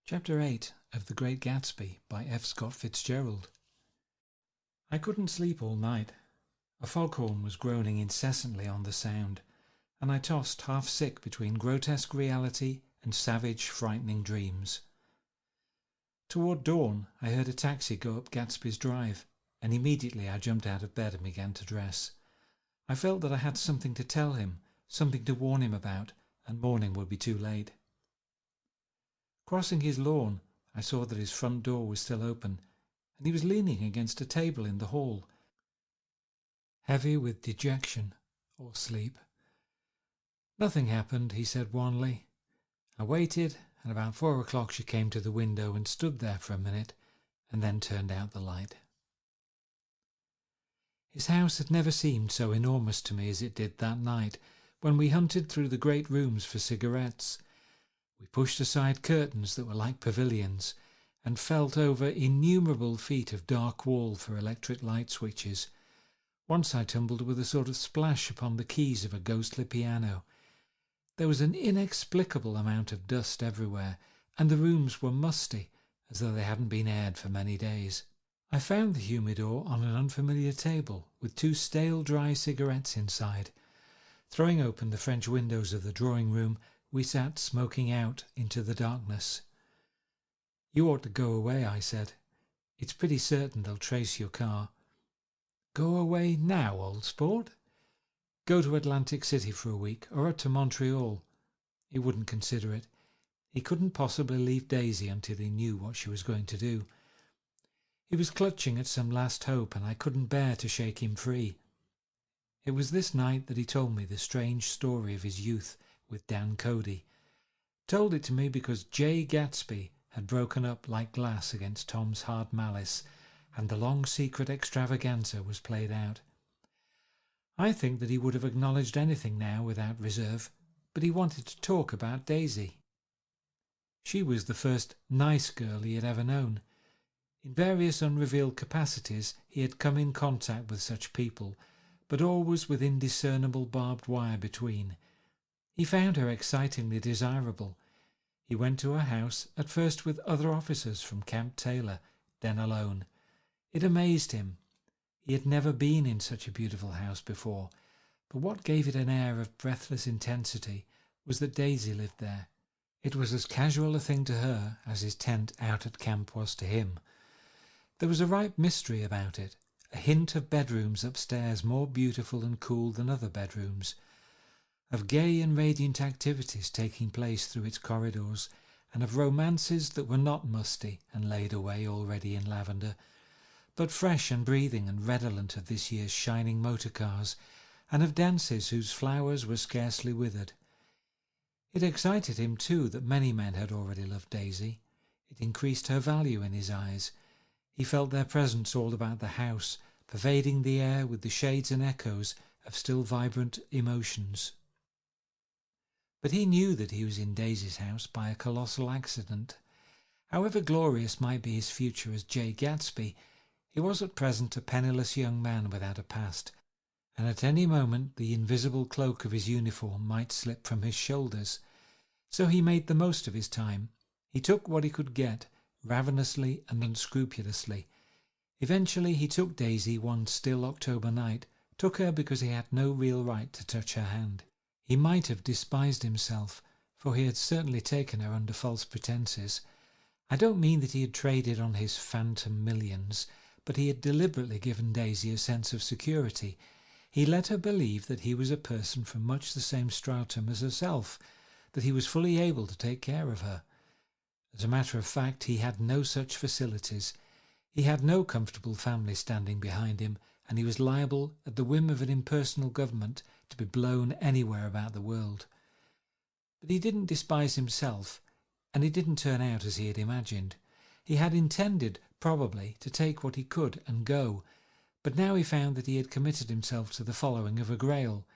Chapter 8 of The Great Gatsby by F. Scott Fitzgerald. I couldn't sleep all night. A foghorn was groaning incessantly on the sound, and I tossed half sick between grotesque reality and savage, frightening dreams. Toward dawn, I heard a taxi go up Gatsby's drive, and immediately I jumped out of bed and began to dress. I felt that I had something to tell him, something to warn him about, and morning would be too late. Crossing his lawn, I saw that his front door was still open, and he was leaning against a table in the hall, heavy with dejection or sleep. "Nothing happened," he said wanly. I waited, and about 4 o'clock she came to the window and stood there for a minute, and then turned out the light. His house had never seemed so enormous to me as it did that night, when we hunted through the great rooms for cigarettes. We pushed aside curtains that were like pavilions, and felt over innumerable feet of dark wall for electric light switches. Once I tumbled with a sort of splash upon the keys of a ghostly piano. There was an inexplicable amount of dust everywhere, and the rooms were musty, as though they hadn't been aired for many days. I found the humidor on an unfamiliar table, with 2 stale dry cigarettes inside. Throwing open the French windows of the drawing-room, we sat smoking out into the darkness. "You ought to go away," I said. "It's pretty certain they'll trace your car." "Go away now, old sport?" "Go to Atlantic City for a week, or up to Montreal." He wouldn't consider it. He couldn't possibly leave Daisy until he knew what she was going to do. He was clutching at some last hope, and I couldn't bear to shake him free. It was this night that he told me the strange story of his youth with Dan Cody. Told it to me because J. Gatsby had broken up like glass against Tom's hard malice, and the long secret extravaganza was played out. I think that he would have acknowledged anything now without reserve, but he wanted to talk about Daisy. She was the first nice girl he had ever known. In various unrevealed capacities he had come in contact with such people, but always with indiscernible barbed wire between. He found her excitingly desirable. He went to her house, at first with other officers from Camp Taylor, then alone. It amazed him. He had never been in such a beautiful house before, but what gave it an air of breathless intensity was that Daisy lived there. It was as casual a thing to her as his tent out at camp was to him. There was a ripe mystery about it, a hint of bedrooms upstairs more beautiful and cool than other bedrooms, of gay and radiant activities taking place through its corridors, and of romances that were not musty and laid away already in lavender, but fresh and breathing and redolent of this year's shining motor cars, and of dances whose flowers were scarcely withered. It excited him too that many men had already loved Daisy. It increased her value in his eyes. He felt their presence all about the house, pervading the air with the shades and echoes of still vibrant emotions. But he knew that he was in Daisy's house by a colossal accident. However glorious might be his future as J. Gatsby, he was at present a penniless young man without a past, and at any moment the invisible cloak of his uniform might slip from his shoulders. So he made the most of his time. He took what he could get, ravenously and unscrupulously. Eventually he took Daisy one still October night, took her because he had no real right to touch her hand. He might have despised himself, for he had certainly taken her under false pretences. I don't mean that he had traded on his phantom millions, but he had deliberately given Daisy a sense of security. He let her believe that he was a person from much the same stratum as herself, that he was fully able to take care of her. As a matter of fact, he had no such facilities. He had no comfortable family standing behind him, and he was liable, at the whim of an impersonal government, to be blown anywhere about the world. But he didn't despise himself, and it didn't turn out as he had imagined. He had intended, probably, to take what he could and go, but now he found that he had committed himself to the following of a grail.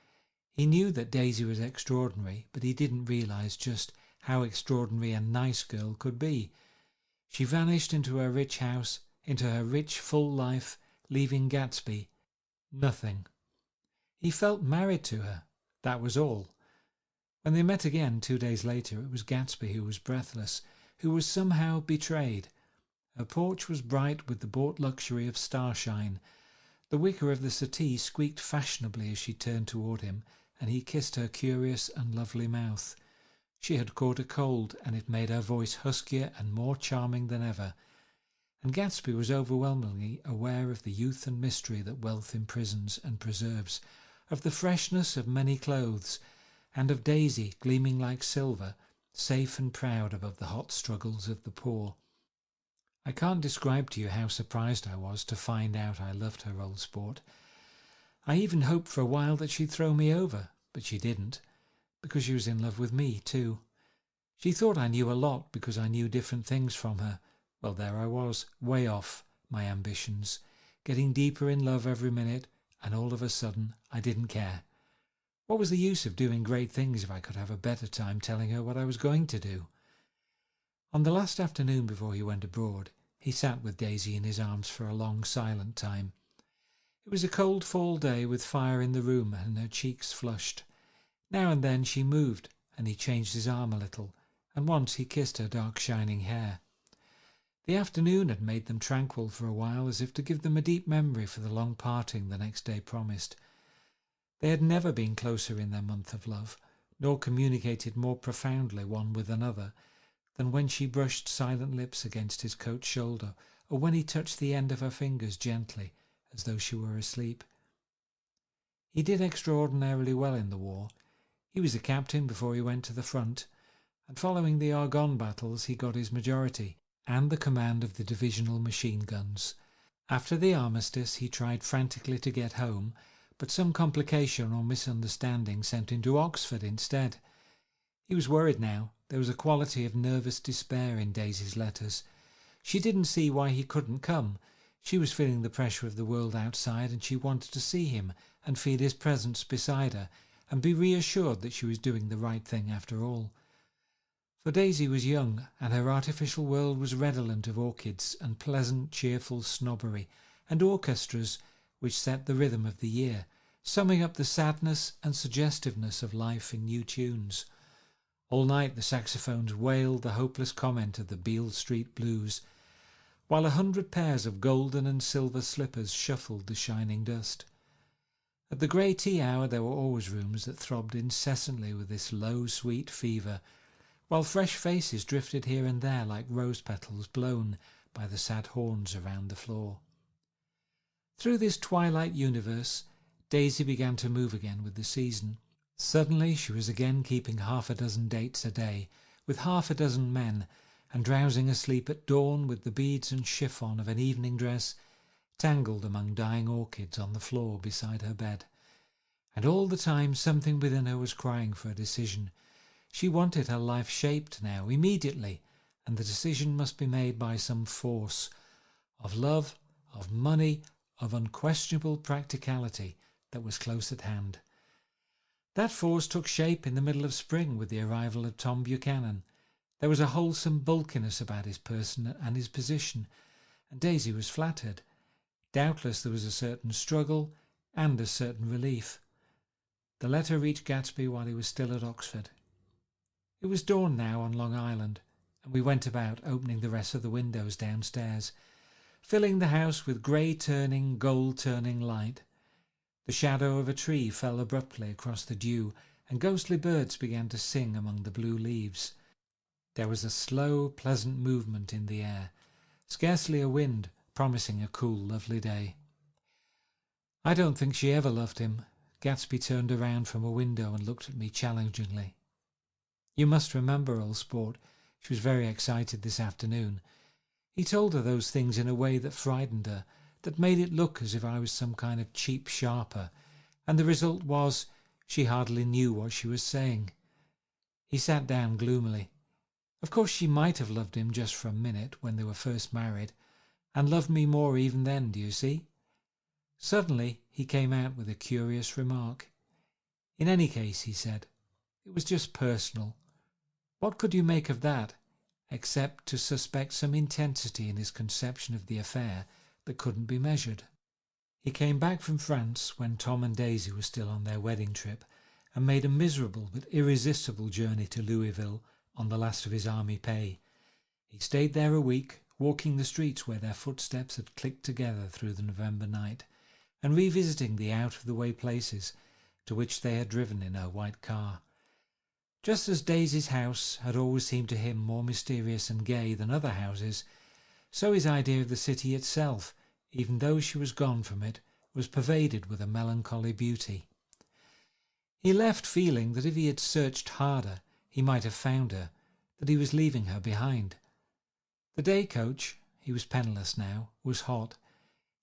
He knew that Daisy was extraordinary, but he didn't realize just how extraordinary a nice girl could be. She vanished into her rich house, into her rich, full life, leaving Gatsby nothing. He felt married to her, that was all. When they met again 2 days later, it was Gatsby who was breathless. who was somehow betrayed. Her porch was bright with the bought luxury of starshine. The wicker of the settee squeaked fashionably as she turned toward him, and he kissed her curious and lovely mouth. She had caught a cold, and it made her voice huskier and more charming than ever. And Gatsby was overwhelmingly aware of the youth and mystery that wealth imprisons and preserves, of the freshness of many clothes, and of Daisy gleaming like silver, safe and proud above the hot struggles of the poor. I can't describe to you how surprised I was to find out I loved her, old sport. I even hoped for a while that she'd throw me over, but she didn't, because she was in love with me too. She thought I knew a lot because I knew different things from her. Well, there I was, way off my ambitions, getting deeper in love every minute, and all of a sudden I didn't care. What was the use of doing great things if I could have a better time telling her what I was going to do? On the last afternoon before he went abroad, he sat with Daisy in his arms for a long silent time. It was a cold fall day with fire in the room and her cheeks flushed. Now and then she moved, and he changed his arm a little, and once he kissed her dark shining hair. The afternoon had made them tranquil for a while, as if to give them a deep memory for the long parting the next day promised. They had never been closer in their month of love, nor communicated more profoundly one with another, than when she brushed silent lips against his coat shoulder, or when he touched the end of her fingers gently, as though she were asleep. He did extraordinarily well in the war. He was a captain before he went to the front, and following the Argonne battles he got his majority, and the command of the divisional machine guns. After the armistice he tried frantically to get home, but some complication or misunderstanding sent him to Oxford instead. He was worried now. There was a quality of nervous despair in Daisy's letters. She didn't see why he couldn't come. She was feeling the pressure of the world outside, and she wanted to see him and feel his presence beside her, and be reassured that she was doing the right thing after all. For Daisy was young, and her artificial world was redolent of orchids and pleasant, cheerful snobbery, and orchestras which set the rhythm of the year, summing up the sadness and suggestiveness of life in new tunes. All night the saxophones wailed the hopeless comment of the Beale Street blues, while 100 pairs of golden and silver slippers shuffled the shining dust. At the grey tea hour there were always rooms that throbbed incessantly with this low, sweet fever, while fresh faces drifted here and there like rose petals blown by the sad horns around the floor. Through this twilight universe, Daisy began to move again with the season. Suddenly she was again keeping 6 dates a day, with 6 men, and drowsing asleep at dawn with the beads and chiffon of an evening dress tangled among dying orchids on the floor beside her bed. And all the time something within her was crying for a decision. She wanted her life shaped now, immediately, and the decision must be made by some force of love, of money, of unquestionable practicality that was close at hand. That force took shape in the middle of spring with the arrival of Tom Buchanan. There was a wholesome bulkiness about his person and his position, and Daisy was flattered. Doubtless there was a certain struggle and a certain relief. The letter reached Gatsby while he was still at Oxford. It was dawn now on Long Island, and we went about opening the rest of the windows downstairs, filling the house with grey-turning, gold-turning light. The shadow of a tree fell abruptly across the dew, and ghostly birds began to sing among the blue leaves. There was a slow, pleasant movement in the air, scarcely a wind, promising a cool, lovely day. I don't think she ever loved him. Gatsby turned around from a window and looked at me challengingly. You must remember, old sport, she was very excited this afternoon. He told her those things in a way that frightened her, that made it look as if I was some kind of cheap sharper, and the result was she hardly knew what she was saying. He sat down gloomily. Of course she might have loved him just for a minute when they were first married, and loved me more even then, do you see? Suddenly he came out with a curious remark. In any case, he said, it was just personal. What could you make of that, except to suspect some intensity in his conception of the affair that couldn't be measured? He came back from France when Tom and Daisy were still on their wedding trip, and made a miserable but irresistible journey to Louisville on the last of his army pay. He stayed there a week, walking the streets where their footsteps had clicked together through the November night, and revisiting the out-of-the-way places to which they had driven in her white car. Just as Daisy's house had always seemed to him more mysterious and gay than other houses, so his idea of the city itself, even though she was gone from it, was pervaded with a melancholy beauty. He left feeling that if he had searched harder, he might have found her, that he was leaving her behind. The day coach, he was penniless now, was hot.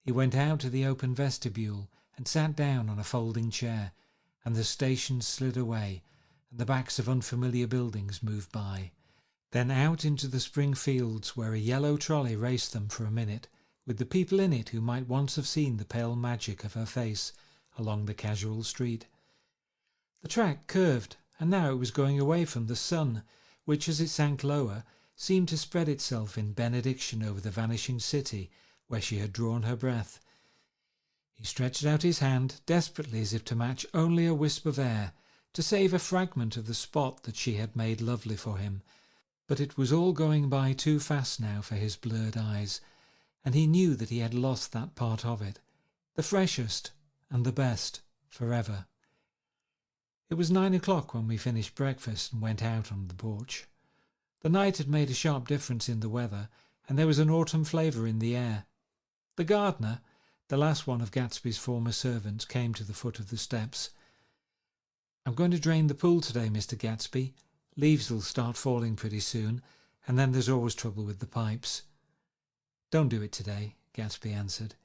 He went out to the open vestibule and sat down on a folding chair, and the stations slid away, and the backs of unfamiliar buildings moved by. Then out into the spring fields where a yellow trolley raced them for a minute, with the people in it who might once have seen the pale magic of her face along the casual street. The track curved, and now it was going away from the sun, which, as it sank lower, seemed to spread itself in benediction over the vanishing city where she had drawn her breath. He stretched out his hand desperately as if to match only a wisp of air, to save a fragment of the spot that she had made lovely for him, but it was all going by too fast now for his blurred eyes, and he knew that he had lost that part of it, the freshest and the best, forever. It was 9 o'clock when we finished breakfast and went out on the porch. The night had made a sharp difference in the weather, and there was an autumn flavour in the air. The gardener, the last one of Gatsby's former servants, came to the foot of the steps. "I'm going to drain the pool today, Mr. Gatsby. Leaves will start falling pretty soon, and then there's always trouble with the pipes." "Don't do it today," Gatsby answered.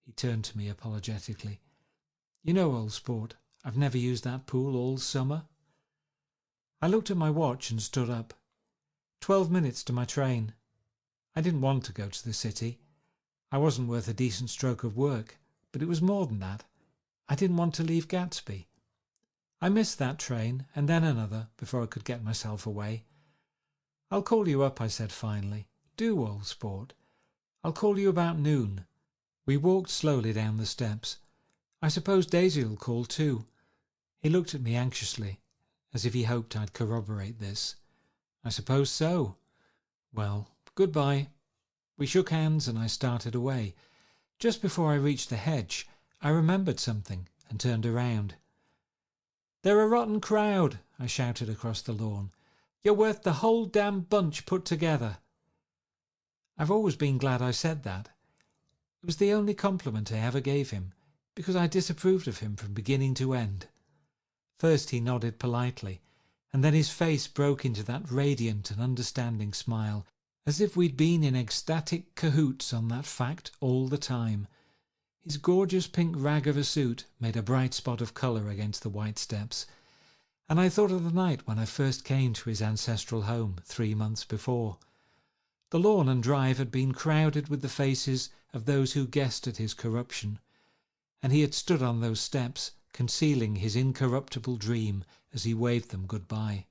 He turned to me apologetically. "You know, old sport, I've never used that pool all summer." I looked at my watch and stood up. 12 minutes to my train. I didn't want to go to the city. I wasn't worth a decent stroke of work, but it was more than that. I didn't want to leave Gatsby. I missed that train, and then another, before I could get myself away. "I'll call you up," I said finally. "Do, old sport. I'll call you about noon." We walked slowly down the steps. "I suppose Daisy'll call too." He looked at me anxiously, as if he hoped I'd corroborate this. "I suppose so." "Well, goodbye." We shook hands and I started away. Just before I reached the hedge, I remembered something and turned around. "They're a rotten crowd," I shouted across the lawn. "You're worth the whole damn bunch put together." I've always been glad I said that. It was the only compliment I ever gave him, because I disapproved of him from beginning to end. First he nodded politely, and then his face broke into that radiant and understanding smile, as if we'd been in ecstatic cahoots on that fact all the time. His gorgeous pink rag of a suit made a bright spot of colour against the white steps, and I thought of the night when I first came to his ancestral home 3 months before. The lawn and drive had been crowded with the faces of those who guessed at his corruption, and he had stood on those steps, concealing his incorruptible dream as he waved them goodbye.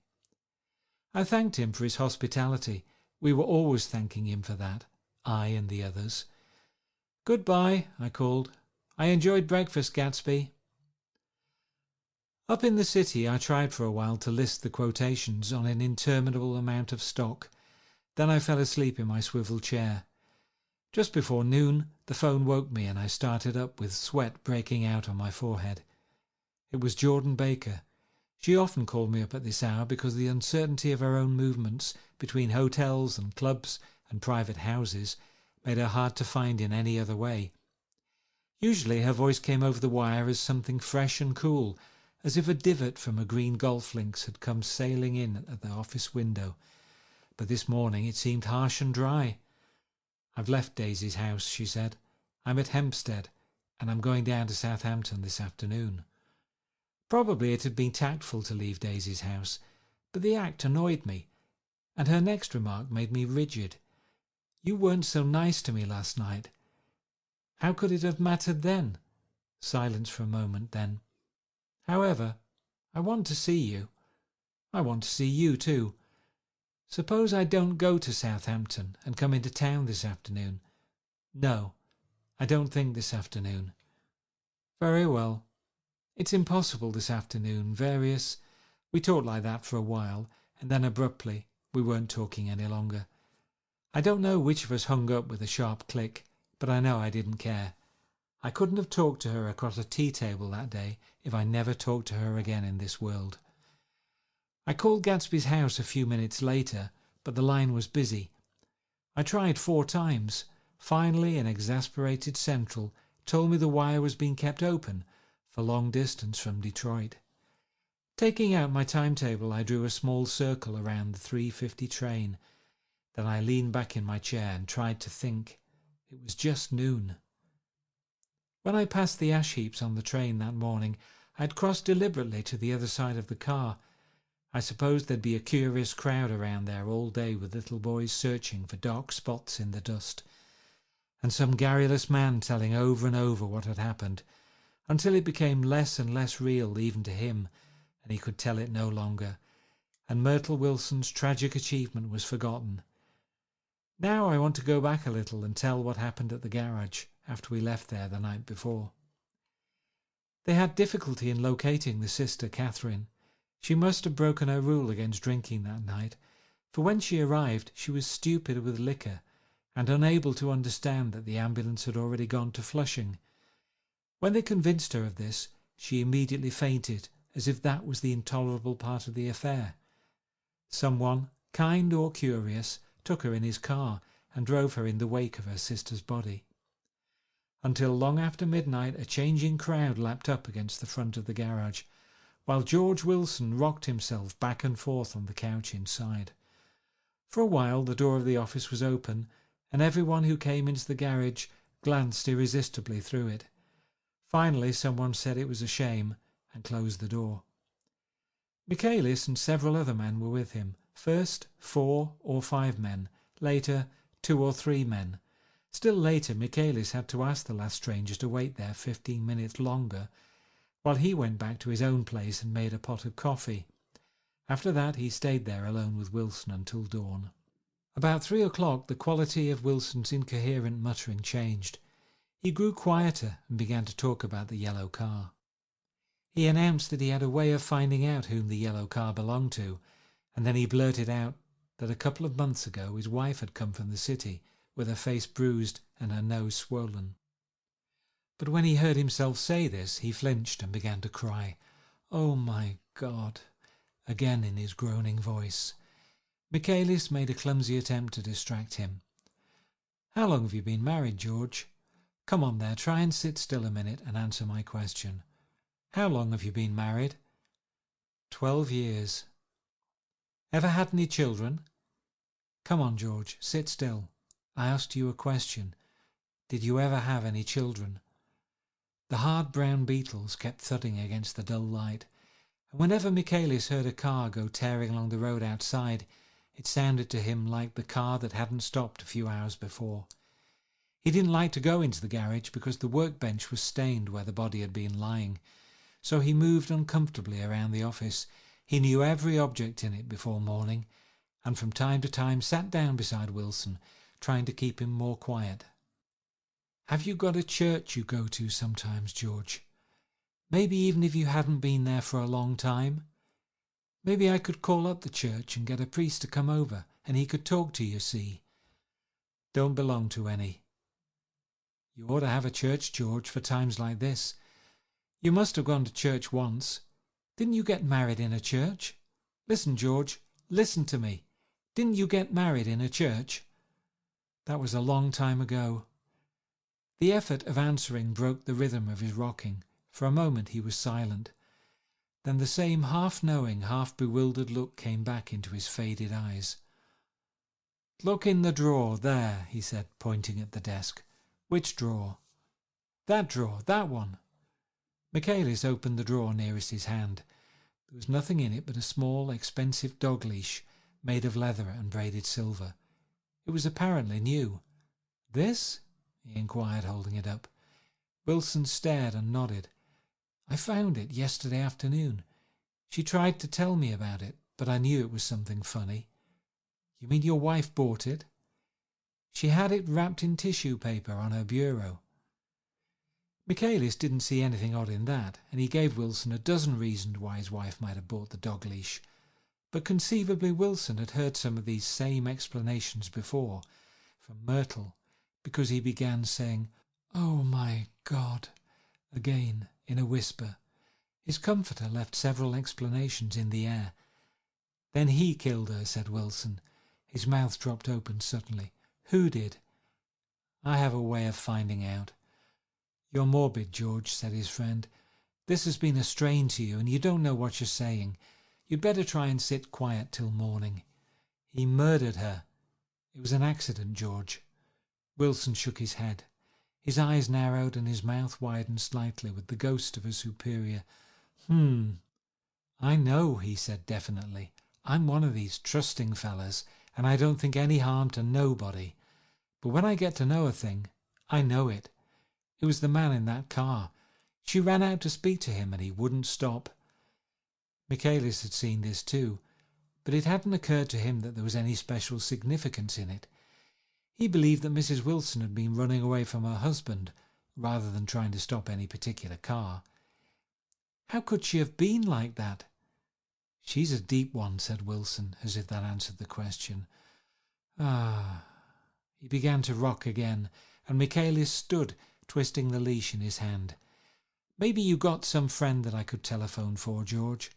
I thanked him for his hospitality. We were always thanking him for that, I and the others. "Goodbye," I called. "I enjoyed breakfast, Gatsby." Up in the city I tried for a while to list the quotations on an interminable amount of stock. Then I fell asleep in my swivel chair. Just before noon the phone woke me and I started up with sweat breaking out on my forehead. It was Jordan Baker. She often called me up at this hour because the uncertainty of her own movements between hotels and clubs and private houses made her hard to find in any other way. Usually her voice came over the wire as something fresh and cool, as if a divot from a green golf links had come sailing in at the office window. But this morning it seemed harsh and dry. "I've left Daisy's house," she said. "I'm at Hempstead, and I'm going down to Southampton this afternoon." Probably it had been tactful to leave Daisy's house, but the act annoyed me, and her next remark made me rigid. "You weren't so nice to me last night." How could it have mattered then? Silence for a moment, then. "However, I want to see you." "I want to see you too. Suppose I don't go to Southampton and come into town this afternoon?" "No, I don't think this afternoon." "Very well. It's impossible this afternoon. Various—" We talked like that for a while, and then abruptly we weren't talking any longer. I don't know which of us hung up with a sharp click, but I know I didn't care. I couldn't have talked to her across a tea table that day if I never talked to her again in this world. I called Gatsby's house a few minutes later, but the line was busy. I tried 4 times. Finally, an exasperated central told me the wire was being kept open for long distance from Detroit. Taking out my timetable, I drew a small circle around the 3:50 train. Then I leaned back in my chair and tried to think. It was just noon. When I passed the ash heaps on the train that morning, I had crossed deliberately to the other side of the car. I supposed there'd be a curious crowd around there all day with little boys searching for dark spots in the dust, and some garrulous man telling over and over what had happened, until it became less and less real even to him, and he could tell it no longer, and Myrtle Wilson's tragic achievement was forgotten. Now I want to go back a little and tell what happened at the garage after we left there the night before. They had difficulty in locating the sister, Catherine. She must have broken her rule against drinking that night, for when she arrived she was stupid with liquor and unable to understand that the ambulance had already gone to Flushing. When they convinced her of this, she immediately fainted, as if that was the intolerable part of the affair. Someone, kind or curious, took her in his car and drove her in the wake of her sister's body. Until long after midnight, a changing crowd lapped up against the front of the garage, while George Wilson rocked himself back and forth on the couch inside. For a while the door of the office was open, and everyone who came into the garage glanced irresistibly through it. Finally someone said it was a shame and closed the door. Michaelis and several other men were with him. First 4 or 5 men, later 2 or 3 men. Still later Michaelis had to ask the last stranger to wait there 15 minutes longer, while he went back to his own place and made a pot of coffee. After that he stayed there alone with Wilson until dawn. About 3 o'clock the quality of Wilson's incoherent muttering changed. He grew quieter and began to talk about the yellow car. He announced that he had a way of finding out whom the yellow car belonged to, and then he blurted out that a couple of months ago his wife had come from the city with her face bruised and her nose swollen. But when he heard himself say this, he flinched and began to cry. "Oh, my God!" again in his groaning voice. Michaelis made a clumsy attempt to distract him. "How long have you been married, George? Come on there, try and sit still a minute and answer my question. How long have you been married?" 12 years. Ever had any children? Come on, George, sit still. I asked you a question. Did you ever have any children? The hard brown beetles kept thudding against the dull light, and whenever Michaelis heard a car go tearing along the road outside, it sounded to him like the car that hadn't stopped a few hours before. He didn't like to go into the garage because the workbench was stained where the body had been lying, so he moved uncomfortably around the office. He knew every object in it before morning, and from time to time sat down beside Wilson, trying to keep him more quiet. "Have you got a church you go to sometimes, George? Maybe even if you hadn't been there for a long time? Maybe I could call up the church and get a priest to come over, and he could talk to you, see?" "Don't belong to any." "You ought to have a church, George, for times like this. You must have gone to church once. Didn't you get married in a church? Listen, George, listen to me. Didn't you get married in a church?" That was a long time ago. The effort of answering broke the rhythm of his rocking. For a moment he was silent. Then the same half-knowing, half-bewildered look came back into his faded eyes. "Look in the drawer, there," he said, pointing at the desk. "Which drawer?" "That drawer, that one." Michaelis opened the drawer nearest his hand. There was nothing in it but a small, expensive dog leash made of leather and braided silver. It was apparently new. "This?" he inquired, holding it up. Wilson stared and nodded. "I found it yesterday afternoon. She tried to tell me about it, but I knew it was something funny." "You mean your wife bought it?" "She had it wrapped in tissue paper on her bureau." Michaelis didn't see anything odd in that, and he gave Wilson a dozen reasons why his wife might have bought the dog leash. But conceivably Wilson had heard some of these same explanations before, from Myrtle, because he began saying, "Oh my God," again in a whisper. His comforter left several explanations in the air. "Then he killed her," said Wilson. His mouth dropped open suddenly. "Who did?" "I have a way of finding out." "You're morbid, George," said his friend. "This has been a strain to you, and you don't know what you're saying. You'd better try and sit quiet till morning." "He murdered her." "It was an accident, George." Wilson shook his head. His eyes narrowed and his mouth widened slightly with the ghost of a superior. "I know," he said definitely. "I'm one of these trusting fellas, and I don't think any harm to nobody. But when I get to know a thing, I know it. It was the man in that car. She ran out to speak to him and he wouldn't stop." Michaelis had seen this too, but it hadn't occurred to him that there was any special significance in it. He believed that Mrs. Wilson had been running away from her husband rather than trying to stop any particular car. How could she have been like that? "She's a deep one," said Wilson, as if that answered the question. He began to rock again, and Michaelis stood, twisting the leash in his hand. "Maybe you got some friend that I could telephone for, George?"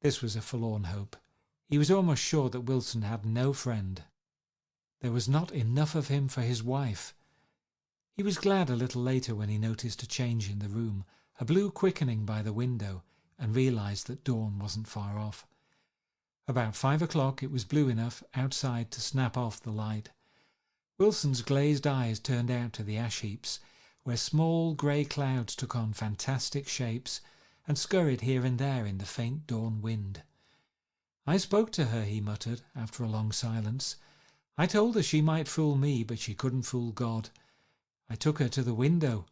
This was a forlorn hope. He was almost sure that Wilson had no friend. There was not enough of him for his wife. He was glad a little later when he noticed a change in the room, a blue quickening by the window, and realized that dawn wasn't far off. About 5 o'clock it was blue enough outside to snap off the light. Wilson's glazed eyes turned out to the ash heaps, where small grey clouds took on fantastic shapes and scurried here and there in the faint dawn wind. "I spoke to her," he muttered, after a long silence. "I told her she might fool me, but she couldn't fool God. I took her to the window."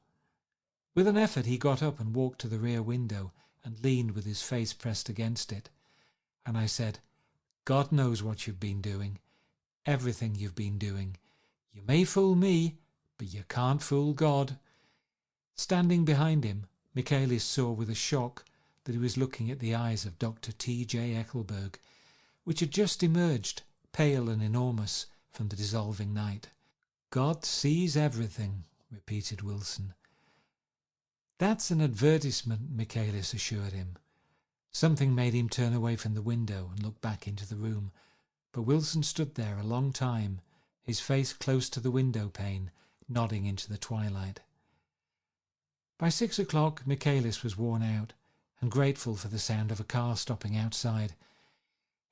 With an effort he got up and walked to the rear window and leaned with his face pressed against it. "And I said, 'God knows what you've been doing, everything you've been doing. You may fool me, but you can't fool God.'" Standing behind him, Michaelis saw with a shock that he was looking at the eyes of Dr. T.J. Eckelberg, which had just emerged, pale and enormous, from the dissolving night. "God sees everything," repeated Wilson. "That's an advertisement," Michaelis assured him. Something made him turn away from the window and look back into the room, but Wilson stood there a long time, his face close to the window pane, nodding into the twilight. By 6 o'clock Michaelis was worn out and grateful for the sound of a car stopping outside.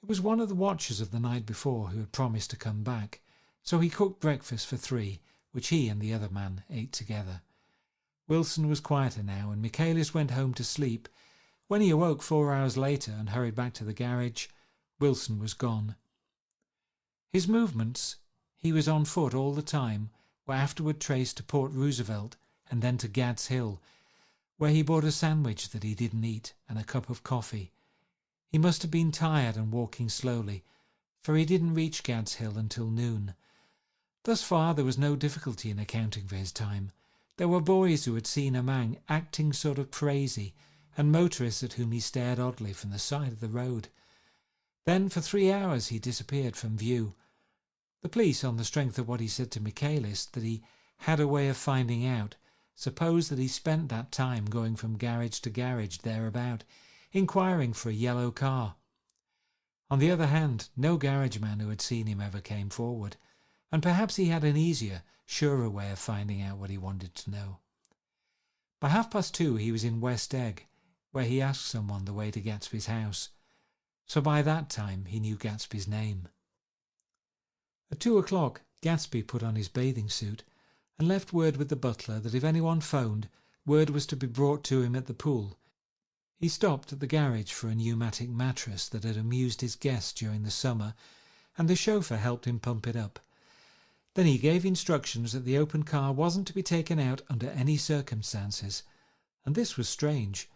It was one of the watchers of the night before who had promised to come back, so he cooked breakfast for 3, which he and the other man ate together. Wilson was quieter now, and Michaelis went home to sleep. When he awoke 4 hours later and hurried back to the garage, Wilson was gone. His movements, he was on foot all the time, were afterward traced to Port Roosevelt and then to Gad's Hill, where he bought a sandwich that he didn't eat and a cup of coffee. He must have been tired and walking slowly, for he didn't reach Gad's Hill until noon. Thus far there was no difficulty in accounting for his time. There were boys who had seen a man acting sort of crazy, and motorists at whom he stared oddly from the side of the road. Then for 3 hours he disappeared from view. The police, on the strength of what he said to Michaelis, that he had a way of finding out, supposed that he spent that time going from garage to garage thereabout, inquiring for a yellow car. On the other hand, no garageman who had seen him ever came forward, and perhaps he had an easier, surer way of finding out what he wanted to know. By 2:30 he was in West Egg, where he asked someone the way to Gatsby's house, so by that time he knew Gatsby's name. At 2 o'clock Gatsby put on his bathing suit and left word with the butler that if anyone phoned, word was to be brought to him at the pool. He stopped at the garage for a pneumatic mattress that had amused his guests during the summer, and the chauffeur helped him pump it up. Then he gave instructions that the open car wasn't to be taken out under any circumstances, and this was strange,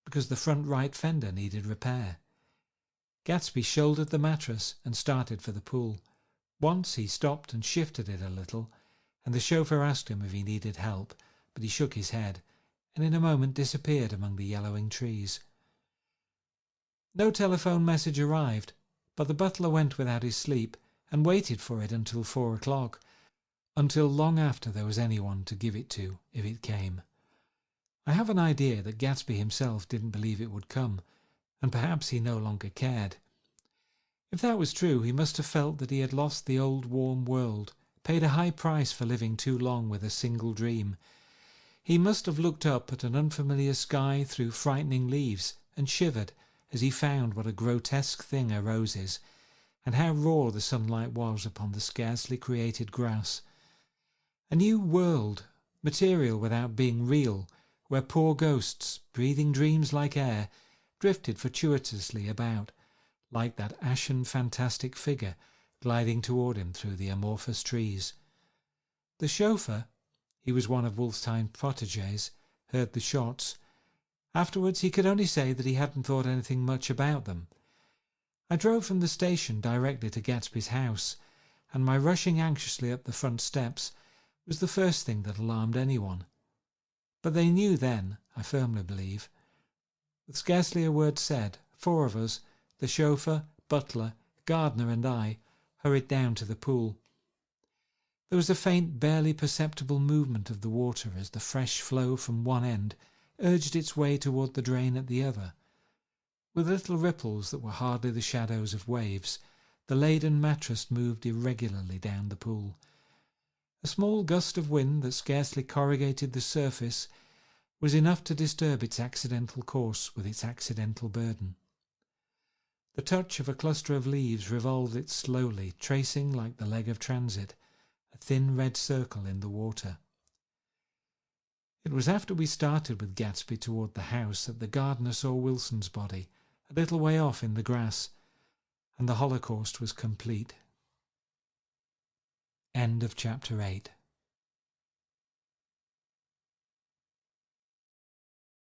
because the front right fender needed repair. Gatsby shouldered the mattress and started for the pool. Once he stopped and shifted it a little, and the chauffeur asked him if he needed help, but he shook his head, and in a moment disappeared among the yellowing trees. No telephone message arrived, but the butler went without his sleep and waited for it until 4 o'clock. until long after there was anyone to give it to if it came. I have an idea that Gatsby himself didn't believe it would come, and perhaps he no longer cared. If that was true, he must have felt that he had lost the old warm world, paid a high price for living too long with a single dream. He must have looked up at an unfamiliar sky through frightening leaves and shivered as he found what a grotesque thing a rose is, and how raw the sunlight was upon the scarcely created grass. A new world, material without being real, where poor ghosts, breathing dreams like air, drifted fortuitously about, like that ashen fantastic figure gliding toward him through the amorphous trees. The chauffeur, he was one of Wulfstine's portrays, heard the shots. Afterwards he could only say that he hadn't thought anything much about them. I drove from the station directly to Gatsby's house, and my rushing anxiously up the front steps was the first thing that alarmed anyone. But they knew then, I firmly believe. With scarcely a word said, 4 of us, the chauffeur, butler, gardener and I, hurried down to the pool. There was a faint, barely perceptible movement of the water as the fresh flow from one end urged its way toward the drain at the other. With little ripples that were hardly the shadows of waves, the laden mattress moved irregularly down the pool. A small gust of wind that scarcely corrugated the surface was enough to disturb its accidental course with its accidental burden. The touch of a cluster of leaves revolved it slowly, tracing, like the leg of transit, a thin red circle in the water. It was after we started with Gatsby toward the house that the gardener saw Wilson's body, a little way off in the grass, and the Holocaust was complete. End of chapter 8.